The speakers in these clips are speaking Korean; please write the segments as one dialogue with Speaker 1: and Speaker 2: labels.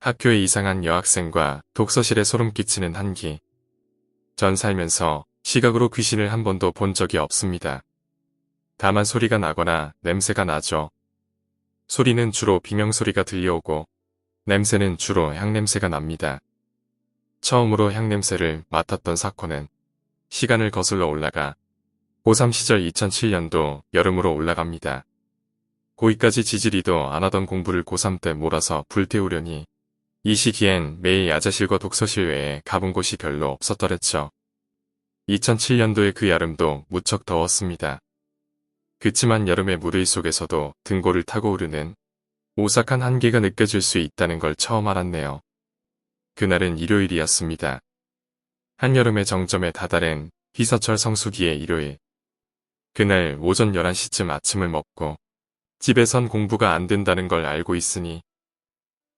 Speaker 1: 학교에 이상한 여학생과 독서실에 소름 끼치는 한기. 전 살면서 시각으로 귀신을 한 번도 본 적이 없습니다. 다만 소리가 나거나 냄새가 나죠. 소리는 주로 비명소리가 들려오고 냄새는 주로 향냄새가 납니다. 처음으로 향냄새를 맡았던 사건은 시간을 거슬러 올라가 고3 시절 2007년도 여름으로 올라갑니다. 고2까지 지지리도 안 하던 공부를 고3 때 몰아서 불태우려니 이 시기엔 매일 야자실과 독서실 외에 가본 곳이 별로 없었더랬죠. 2007년도의 그 여름도 무척 더웠습니다. 그치만 여름의 무더위 속에서도 등골을 타고 오르는 오싹한 한기가 느껴질 수 있다는 걸 처음 알았네요. 그날은 일요일이었습니다. 한여름의 정점에 다다른 희서철 성수기의 일요일. 그날 오전 11시쯤 아침을 먹고 집에선 공부가 안 된다는 걸 알고 있으니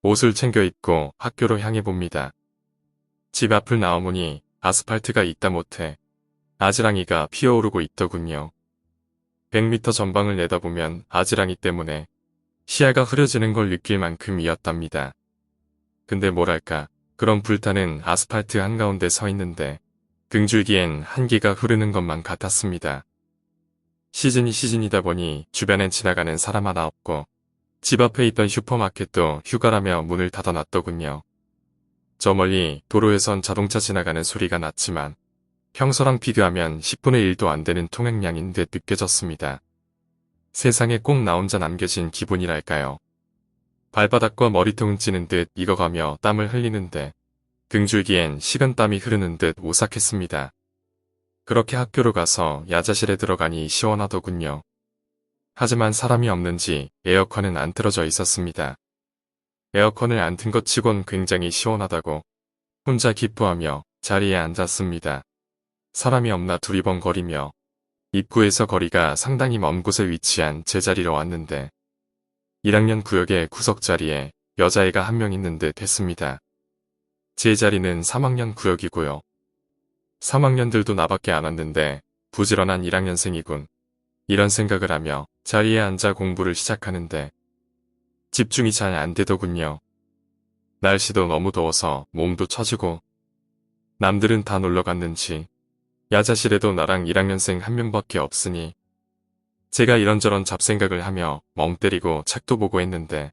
Speaker 1: 옷을 챙겨 입고 학교로 향해 봅니다. 집 앞을 나와보니 아스팔트가 있다 못해 아지랑이가 피어오르고 있더군요. 100m 전방을 내다보면 아지랑이 때문에 시야가 흐려지는 걸 느낄 만큼이었답니다. 근데 뭐랄까, 그런 불타는 아스팔트 한가운데 서 있는데 등줄기엔 한기가 흐르는 것만 같았습니다. 시즌이 시즌이다 보니 주변엔 지나가는 사람 하나 없고 집 앞에 있던 슈퍼마켓도 휴가라며 문을 닫아놨더군요. 저 멀리 도로에선 자동차 지나가는 소리가 났지만 평소랑 비교하면 10분의 1도 안 되는 통행량인 듯 느껴졌습니다. 세상에 꼭 나 혼자 남겨진 기분이랄까요. 발바닥과 머리통은 찌는 듯 익어가며 땀을 흘리는데 등줄기엔 식은땀이 흐르는 듯 오싹했습니다. 그렇게 학교로 가서 야자실에 들어가니 시원하더군요. 하지만 사람이 없는지 에어컨은 안 틀어져 있었습니다. 에어컨을 안 튼 것 치곤 굉장히 시원하다고 혼자 기뻐하며 자리에 앉았습니다. 사람이 없나 두리번거리며 입구에서 거리가 상당히 먼 곳에 위치한 제 자리로 왔는데 1학년 구역의 구석자리에 여자애가 한 명 있는 듯 했습니다. 제 자리는 3학년 구역이고요. 3학년들도 나밖에 안 왔는데 부지런한 1학년생이군. 이런 생각을 하며 자리에 앉아 공부를 시작하는데 집중이 잘 안 되더군요. 날씨도 너무 더워서 몸도 처지고 남들은 다 놀러 갔는지 야자실에도 나랑 1학년생 한 명밖에 없으니 제가 이런저런 잡생각을 하며 멍 때리고 책도 보고 했는데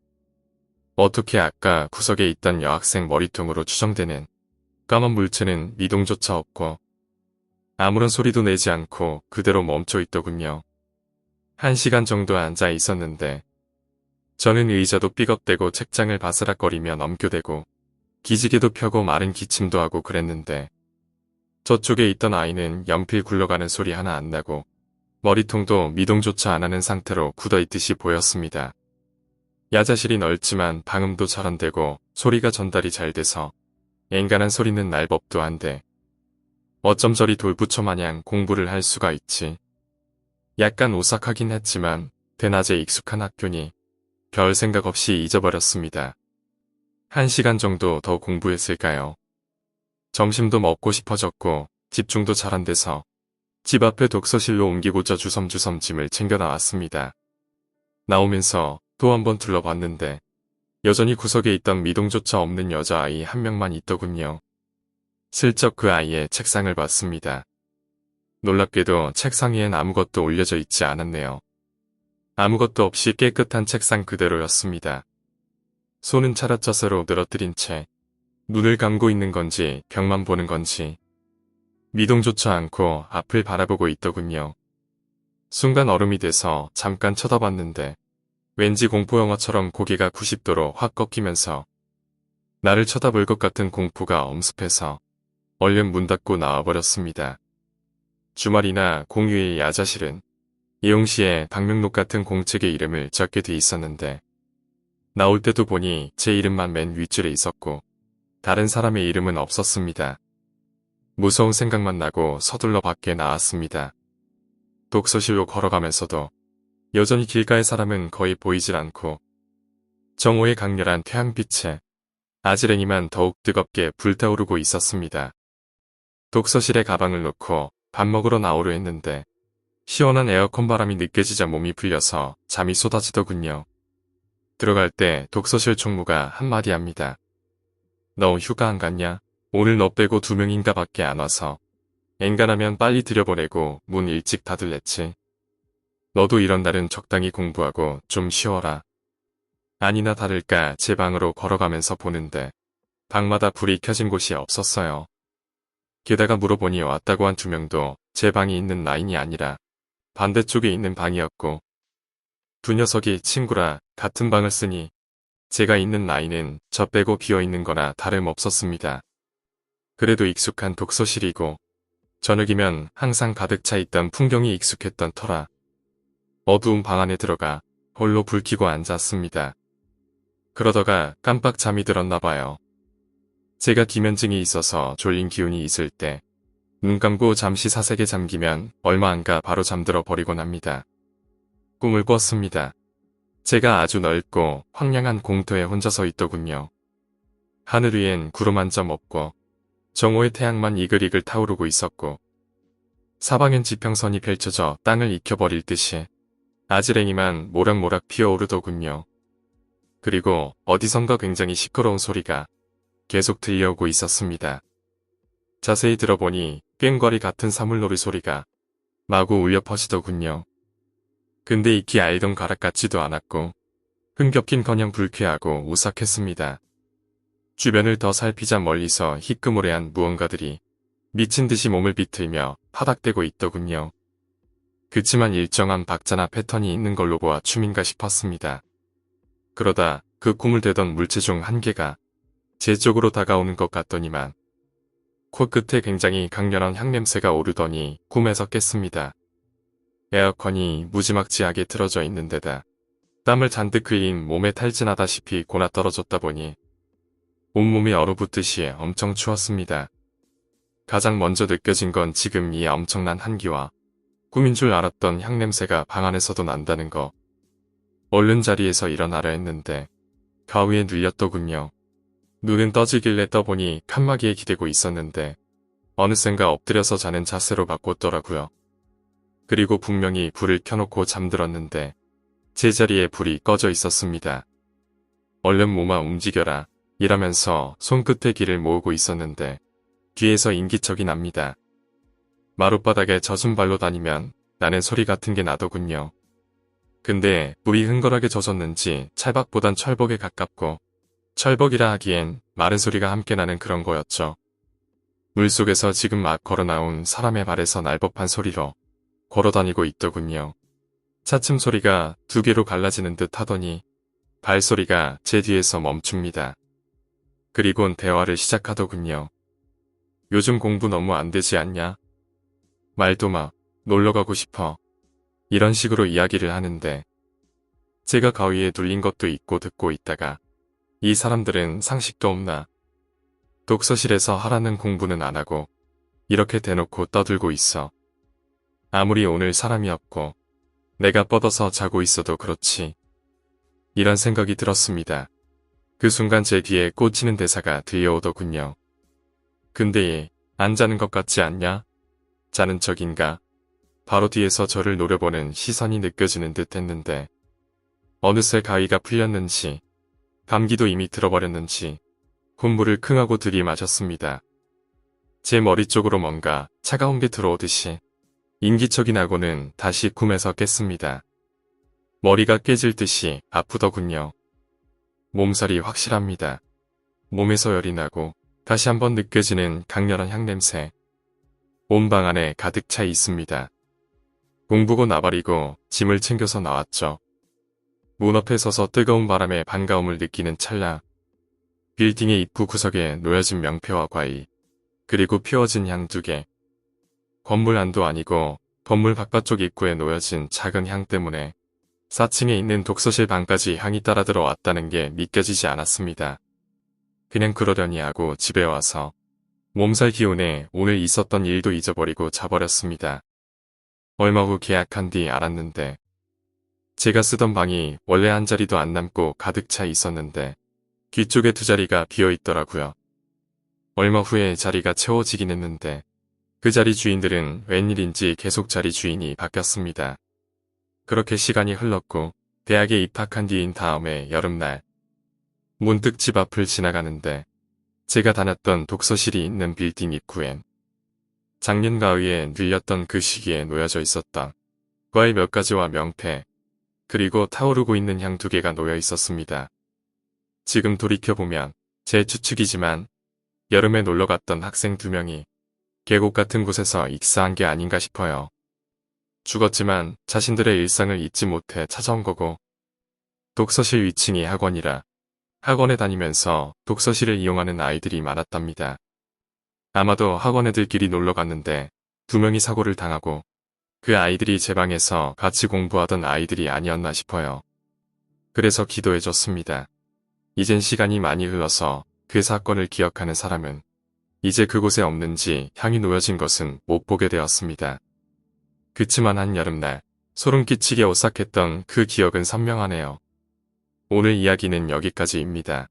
Speaker 1: 어떻게 아까 구석에 있던 여학생 머리통으로 추정되는 까만 물체는 미동조차 없고 아무런 소리도 내지 않고 그대로 멈춰 있더군요. 1시간 정도 앉아 있었는데 저는 의자도 삐걱대고 책장을 바스락거리며 넘겨대고 기지개도 펴고 마른 기침도 하고 그랬는데 저쪽에 있던 아이는 연필 굴러가는 소리 하나 안 나고 머리통도 미동조차 안 하는 상태로 굳어있듯이 보였습니다. 야자실이 넓지만 방음도 잘 안 되고 소리가 전달이 잘 돼서 앵간한 소리는 날 법도 한데 어쩜 저리 돌부처 마냥 공부를 할 수가 있지. 약간 오싹하긴 했지만 대낮에 익숙한 학교니 별 생각 없이 잊어버렸습니다. 1시간 정도 더 공부했을까요? 점심도 먹고 싶어졌고 집중도 잘 안 돼서 집 앞에 독서실로 옮기고자 주섬주섬 짐을 챙겨 나왔습니다. 나오면서 또 한번 둘러봤는데 여전히 구석에 있던 미동조차 없는 여자아이 한 명만 있더군요. 슬쩍 그 아이의 책상을 봤습니다. 놀랍게도 책상 위엔 아무것도 올려져 있지 않았네요. 아무것도 없이 깨끗한 책상 그대로였습니다. 손은 차렷자세로 늘어뜨린 채 눈을 감고 있는 건지 벽만 보는 건지 미동조차 않고 앞을 바라보고 있더군요. 순간 얼음이 돼서 잠깐 쳐다봤는데 왠지 공포영화처럼 고개가 90도로 확 꺾이면서 나를 쳐다볼 것 같은 공포가 엄습해서 얼른 문 닫고 나와버렸습니다. 주말이나 공휴일 야자실은 이용시에 방명록 같은 공책에 이름을 적게 돼 있었는데 나올 때도 보니 제 이름만 맨 윗줄에 있었고 다른 사람의 이름은 없었습니다. 무서운 생각만 나고 서둘러 밖에 나왔습니다. 독서실로 걸어가면서도 여전히 길가의 사람은 거의 보이질 않고 정오의 강렬한 태양빛에 아지랭이만 더욱 뜨겁게 불타오르고 있었습니다. 독서실에 가방을 놓고 밥 먹으러 나오려 했는데 시원한 에어컨 바람이 느껴지자 몸이 풀려서 잠이 쏟아지더군요. 들어갈 때 독서실 총무가 한마디 합니다. 너 휴가 안 갔냐? 오늘 너 빼고 2명인가 밖에 안 와서. 엔간하면 빨리 들여보내고 문 일찍 닫을랬지. 너도 이런 날은 적당히 공부하고 좀 쉬어라. 아니나 다를까 제 방으로 걸어가면서 보는데 방마다 불이 켜진 곳이 없었어요. 게다가 물어보니 왔다고 한 2명도 제 방이 있는 라인이 아니라 반대쪽에 있는 방이었고, 두 녀석이 친구라 같은 방을 쓰니 제가 있는 라인은 저 빼고 비어있는 거나 다름없었습니다. 그래도 익숙한 독서실이고 저녁이면 항상 가득 차 있던 풍경이 익숙했던 터라 어두운 방 안에 들어가 홀로 불 켜고 앉았습니다. 그러다가 깜빡 잠이 들었나 봐요. 제가 기면증이 있어서 졸린 기운이 있을 때 눈 감고 잠시 사색에 잠기면 얼마 안가 바로 잠들어 버리곤 합니다. 꿈을 꿨습니다. 제가 아주 넓고 황량한 공터에 혼자 서 있더군요. 하늘 위엔 구름 한 점 없고 정오의 태양만 이글이글 타오르고 있었고, 사방엔 지평선이 펼쳐져 땅을 익혀버릴 듯이 아지랭이만 모락모락 피어오르더군요. 그리고 어디선가 굉장히 시끄러운 소리가 계속 들려오고 있었습니다. 자세히 들어보니 꽹과리 같은 사물놀이 소리가 마구 울려 퍼지더군요. 근데 익히 알던 가락 같지도 않았고 흥겹긴커녕 불쾌하고 오싹했습니다. 주변을 더 살피자 멀리서 희끄무레한 무언가들이 미친 듯이 몸을 비틀며 파닥대고 있더군요. 그치만 일정한 박자나 패턴이 있는 걸로 보아 춤인가 싶었습니다. 그러다 그 꿈을 대던 물체 중 한 개가 제 쪽으로 다가오는 것 같더니만 코끝에 굉장히 강렬한 향냄새가 오르더니 꿈에서 깼습니다. 에어컨이 무지막지하게 틀어져 있는 데다 땀을 잔뜩 흘린 몸에 탈진하다시피 고나 떨어졌다 보니 온몸이 얼어붙듯이 엄청 추웠습니다. 가장 먼저 느껴진 건 지금 이 엄청난 한기와 꿈인 줄 알았던 향냄새가 방 안에서도 난다는 거. 얼른 자리에서 일어나려 했는데 가위에 눌렸더군요. 눈은 떠지길래 떠보니 칸막이에 기대고 있었는데 어느샌가 엎드려서 자는 자세로 바꿨더라고요. 그리고 분명히 불을 켜놓고 잠들었는데 제 자리에 불이 꺼져 있었습니다. 얼른 몸아 움직여라 이라면서 손끝에 기를 모으고 있었는데 뒤에서 인기척이 납니다. 마룻바닥에 젖은 발로 다니면 나는 소리 같은 게 나더군요. 근데 물이 흥건하게 젖었는지 찰박보단 철벅에 가깝고 철벅이라 하기엔 마른 소리가 함께 나는 그런 거였죠. 물속에서 지금 막 걸어나온 사람의 발에서 날 법한 소리로 걸어다니고 있더군요. 차츰 소리가 두 개로 갈라지는 듯 하더니 발소리가 제 뒤에서 멈춥니다. 그리곤 대화를 시작하더군요. 요즘 공부 너무 안 되지 않냐? 말도 마, 놀러가고 싶어. 이런 식으로 이야기를 하는데 제가 가위에 눌린 것도 있고 듣고 있다가 이 사람들은 상식도 없나. 독서실에서 하라는 공부는 안 하고 이렇게 대놓고 떠들고 있어. 아무리 오늘 사람이 없고 내가 뻗어서 자고 있어도 그렇지. 이런 생각이 들었습니다. 그 순간 제 뒤에 꽂히는 대사가 들려오더군요. 근데 얘 안 자는 것 같지 않냐? 자는 척인가? 바로 뒤에서 저를 노려보는 시선이 느껴지는 듯 했는데 어느새 가위가 풀렸는지 감기도 이미 들어버렸는지 콧물을 킁하고 들이마셨습니다. 제 머리 쪽으로 뭔가 차가운 게 들어오듯이 인기척이 나고는 다시 꿈에서 깼습니다. 머리가 깨질 듯이 아프더군요. 몸살이 확실합니다. 몸에서 열이 나고 다시 한번 느껴지는 강렬한 향냄새. 온 방 안에 가득 차 있습니다. 공부고 나발이고 짐을 챙겨서 나왔죠. 문 앞에 서서 뜨거운 바람에 반가움을 느끼는 찰나 빌딩의 입구 구석에 놓여진 명패와 과일, 그리고 피워진 향 2개. 건물 안도 아니고 건물 바깥쪽 입구에 놓여진 작은 향 때문에 4층에 있는 독서실 방까지 향이 따라 들어왔다는 게 믿겨지지 않았습니다. 그냥 그러려니 하고 집에 와서 몸살 기운에 오늘 있었던 일도 잊어버리고 자버렸습니다. 얼마 후 계약한 뒤 알았는데 제가 쓰던 방이 원래 한 자리도 안 남고 가득 차 있었는데 뒤쪽에 2자리가 비어 있더라고요. 얼마 후에 자리가 채워지긴 했는데 그 자리 주인들은 웬일인지 계속 자리 주인이 바뀌었습니다. 그렇게 시간이 흘렀고 대학에 입학한 뒤인 다음에 여름날 문득 집 앞을 지나가는데 제가 다녔던 독서실이 있는 빌딩 입구엔 작년 가을에 늘렸던 그 시기에 놓여져 있었던 과일 몇 가지와 명패, 그리고 타오르고 있는 향 2개가 놓여 있었습니다. 지금 돌이켜보면 제 추측이지만 여름에 놀러갔던 학생 2명이 계곡 같은 곳에서 익사한 게 아닌가 싶어요. 죽었지만 자신들의 일상을 잊지 못해 찾아온 거고, 독서실 위층이 학원이라 학원에 다니면서 독서실을 이용하는 아이들이 많았답니다. 아마도 학원 애들끼리 놀러 갔는데 2명이 사고를 당하고 그 아이들이 제 방에서 같이 공부하던 아이들이 아니었나 싶어요. 그래서 기도해줬습니다. 이젠 시간이 많이 흘러서 그 사건을 기억하는 사람은 이제 그곳에 없는지 향이 놓여진 것은 못 보게 되었습니다. 그치만 한 여름날 소름 끼치게 오싹했던 그 기억은 선명하네요. 오늘 이야기는 여기까지입니다.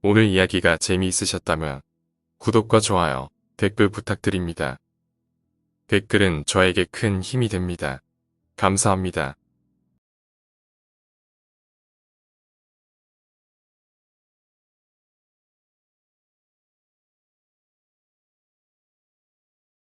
Speaker 1: 오늘 이야기가 재미있으셨다면 구독과 좋아요, 댓글 부탁드립니다. 댓글은 저에게 큰 힘이 됩니다. 감사합니다.